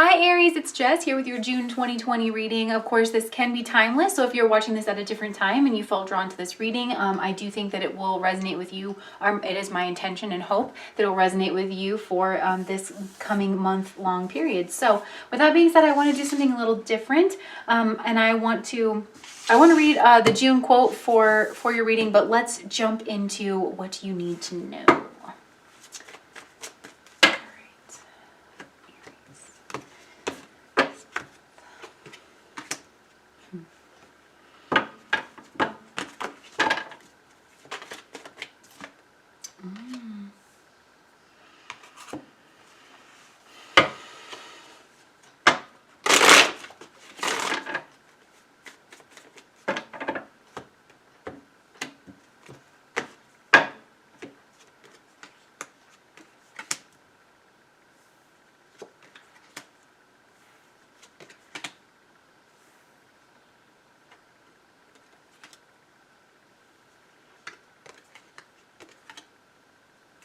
Hi Aries, it's Jess here with your June 2020 reading. Of course, this can be timeless, so if you're watching this at a different time and you felt drawn to this reading, I do think that it will resonate with you. It is my intention and hope that it will resonate with you for this coming month-long period. So with that being said, I want to do something a little different, and I want to read the June quote for your reading, but let's jump into what you need to know.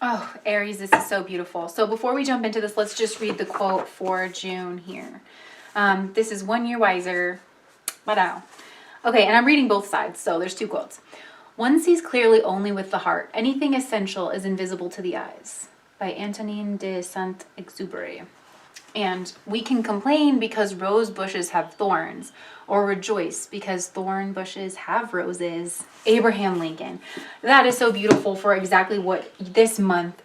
Oh, Aries, this is so beautiful. So before we jump into this, let's just read the quote for June here. This is 1 year wiser. Wow. Okay, and I'm reading both sides, so there's two quotes. One sees clearly only with the heart. Anything essential is invisible to the eyes. By Antonin de Saint-Exupéry. And we can complain because rose bushes have thorns, or rejoice because thorn bushes have roses. Abraham Lincoln. That is so beautiful for exactly what this month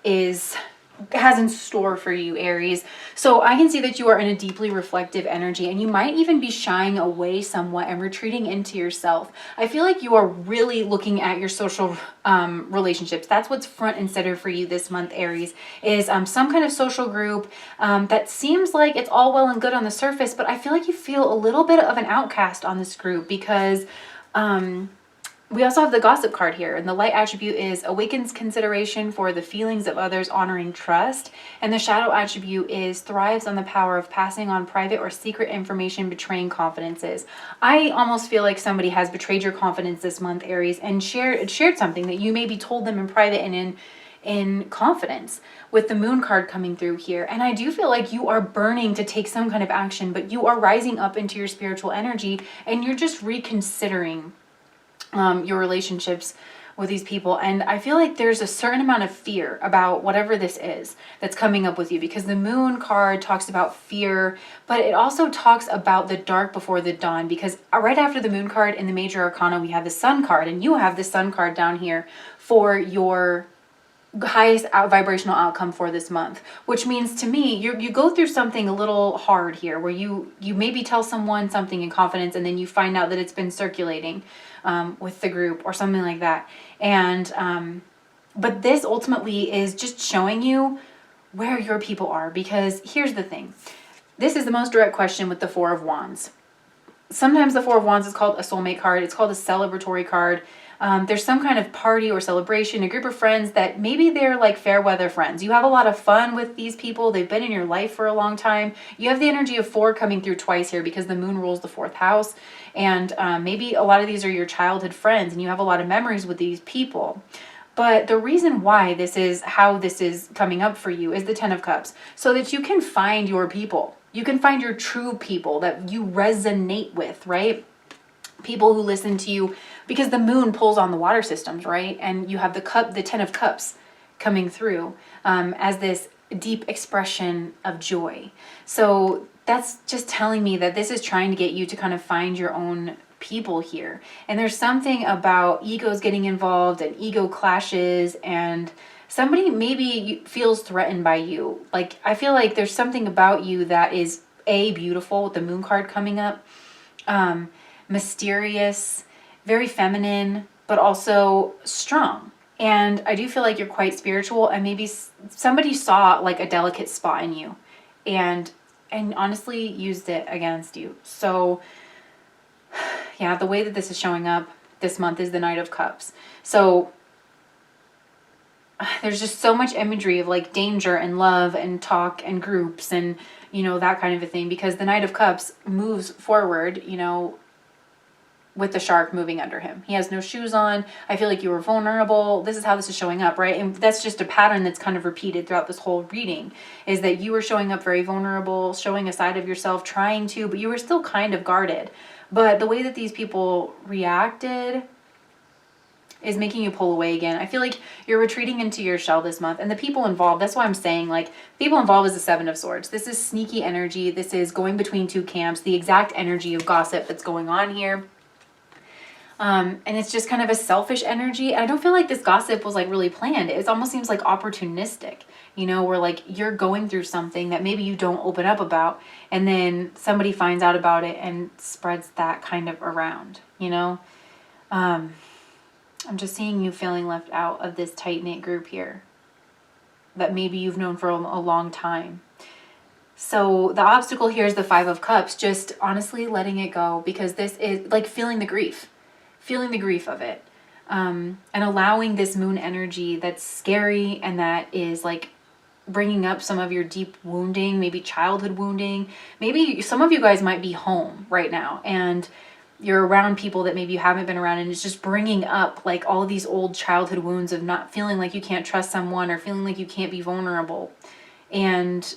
has in store for you, Aries. So I can see that you are in a deeply reflective energy, and you might even be shying away somewhat and retreating into yourself. I feel like you are really looking at your social relationships. That's what's front and center for you this month, Aries, is some kind of social group that seems like it's all well and good on the surface, but I feel like you feel a little bit of an outcast on this group because we also have the gossip card here, and the light attribute is awakens consideration for the feelings of others, honoring trust. And the shadow attribute is thrives on the power of passing on private or secret information, betraying confidences. I almost feel like somebody has betrayed your confidence this month, Aries, and shared something that you maybe told them in private and in confidence, with the moon card coming through here. And I do feel like you are burning to take some kind of action, but you are rising up into your spiritual energy, and you're just reconsidering your relationships with these people. And I feel like there's a certain amount of fear about whatever this is that's coming up with you, because the moon card talks about fear, but it also talks about the dark before the dawn, because right after the moon card in the major arcana, we have the sun card, and you have the sun card down here for your highest vibrational outcome for this month, which means to me you go through something a little hard here, where you maybe tell someone something in confidence, and then you find out that it's been circulating with the group or something like that. And but this ultimately is just showing you where your people are, because here's the thing. This is the most direct question with the Four of Wands. Sometimes the Four of Wands is called a soulmate card. It's called a celebratory card. There's some kind of party or celebration, a group of friends that maybe they're like fair weather friends. You have a lot of fun with these people. They've been in your life for a long time. You have the energy of 4 coming through twice here, because the moon rules the 4th house. And maybe a lot of these are your childhood friends, and you have a lot of memories with these people. But the reason why how this is coming up for you is the 10 of Cups, so that you can find your people. You can find your true people that you resonate with, right? People who listen to you, because the moon pulls on the water systems, right? And you have the 10 of Cups coming through as this deep expression of joy. So that's just telling me that this is trying to get you to kind of find your own people here. And there's something about egos getting involved and ego clashes, and somebody maybe feels threatened by you. Like, I feel like there's something about you that is beautiful, with the moon card coming up, mysterious, very feminine, but also strong. And I do feel like you're quite spiritual, and maybe somebody saw like a delicate spot in you and honestly used it against you. So yeah, the way that this is showing up this month is the Knight of Cups. So there's just so much imagery of like danger and love and talk and groups and, that kind of a thing, because the Knight of Cups moves forward, with the shark moving under him. He has no shoes on. I feel like you were vulnerable. This is how this is showing up, right? And that's just a pattern that's kind of repeated throughout this whole reading, is that you were showing up very vulnerable, showing a side of yourself, trying to, but you were still kind of guarded. But the way that these people reacted is making you pull away again. I feel like you're retreating into your shell this month. And the people involved, that's why I'm saying, like, people involved is the Seven of Swords. This is sneaky energy. This is going between two camps, the exact energy of gossip that's going on here. And it's just kind of a selfish energy. And I don't feel like this gossip was like really planned. It almost seems like opportunistic, you know, where like you're going through something that maybe you don't open up about, and then somebody finds out about it and spreads that kind of around, you know. I'm just seeing you feeling left out of this tight-knit group here that maybe you've known for a long time. So the obstacle here is the Five of Cups, just honestly letting it go, because this is like feeling the grief of it, and allowing this moon energy that's scary and that is like bringing up some of your deep wounding, maybe childhood wounding. Maybe some of you guys might be home right now and you're around people that maybe you haven't been around, and it's just bringing up like all of these old childhood wounds of not feeling like you can't trust someone or feeling like you can't be vulnerable. And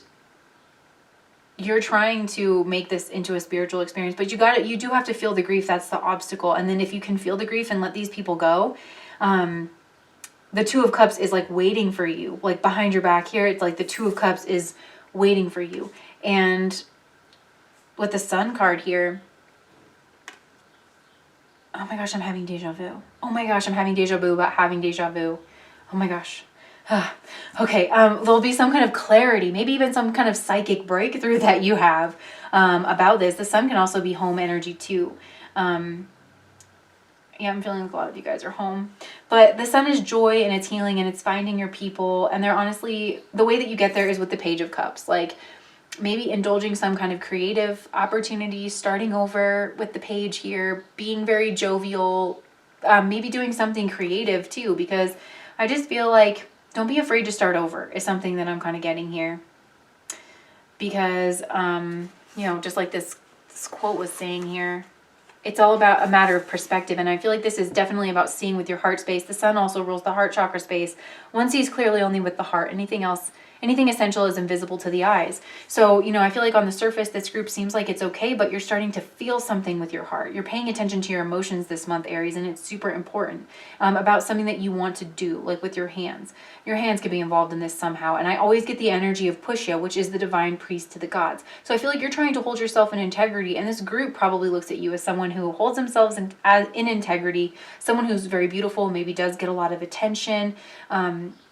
you're trying to make this into a spiritual experience, but you do have to feel the grief. That's the obstacle. And then if you can feel the grief and let these people go, the Two of Cups is like waiting for you, like behind your back here. It's like the Two of Cups is waiting for you. And with the Sun card here, oh my gosh, I'm having deja vu. Oh my gosh, I'm having deja vu about having deja vu. Oh my gosh. Okay, there'll be some kind of clarity, maybe even some kind of psychic breakthrough that you have about this. The Sun can also be home energy too. Yeah, I'm feeling like a lot of you guys are home. But the Sun is joy, and it's healing, and it's finding your people. And they're honestly, the way that you get there is with the Page of Cups. Like maybe indulging some kind of creative opportunity, starting over with the Page here, being very jovial, maybe doing something creative too, because I just feel like don't be afraid to start over is something that I'm kind of getting here. Because, you know, just like this quote was saying here, it's all about a matter of perspective. And I feel like this is definitely about seeing with your heart space. The Sun also rules the heart chakra space. One sees clearly only with the heart. Anything else, anything essential is invisible to the eyes. So, you know, I feel like on the surface, this group seems like it's okay, but you're starting to feel something with your heart. You're paying attention to your emotions this month, Aries, and it's super important about something that you want to do, like with your hands. Your hands could be involved in this somehow. And I always get the energy of Pushya, which is the divine priest to the gods. So I feel like you're trying to hold yourself in integrity, and this group probably looks at you as someone who holds themselves in integrity, someone who's very beautiful, maybe does get a lot of attention,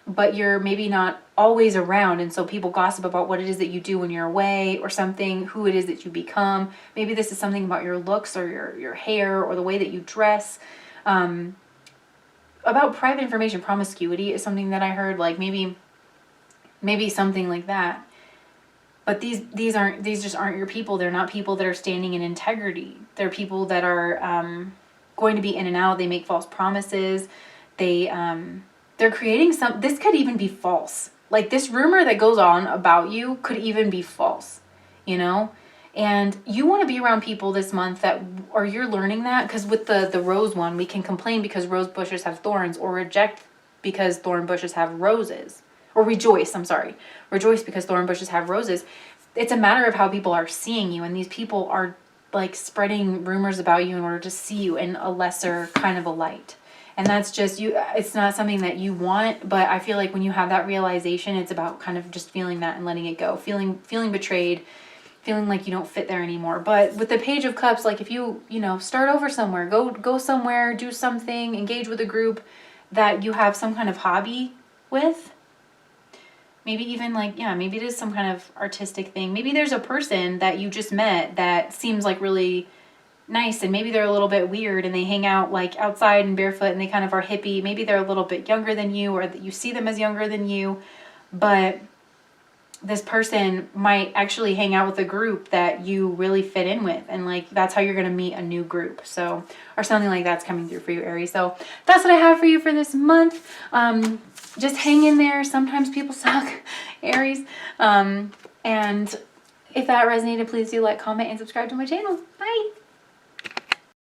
but you're maybe not always around, and so people gossip about what it is that you do when you're away or something, who it is that you become. Maybe this is something about your looks or your hair or the way that you dress. About private information, promiscuity is something that I heard, like maybe something like that. But these just aren't your people. They're not people that are standing in integrity. They're people that are going to be in and out. They make false promises. They're creating this could even be false. Like this rumor that goes on about you could even be false, you know? And you want to be around people this month or you're learning that, because with the rose one, we can complain because rose bushes have thorns, or reject because thorn bushes have roses, or rejoice because thorn bushes have roses. It's a matter of how people are seeing you, and these people are like spreading rumors about you in order to see you in a lesser kind of a light. And that's just you. It's not something that you want, but I feel like when you have that realization, it's about kind of just feeling that and letting it go, feeling betrayed, feeling like you don't fit there anymore. But with the Page of Cups, like if you start over somewhere, go somewhere, do something, engage with a group that you have some kind of hobby with. Maybe even like, yeah, maybe it is some kind of artistic thing. Maybe there's a person that you just met that seems like really nice, and maybe they're a little bit weird and they hang out like outside and barefoot and they kind of are hippie. Maybe they're a little bit younger than you, or that you see them as younger than you, but this person might actually hang out with a group that you really fit in with, and like that's how you're going to meet a new group. So, or something like that's coming through for you, Aries. So that's what I have for you for this month. Just hang in there. Sometimes people suck, Aries. And if that resonated, please do like, comment, and subscribe to my channel. Bye.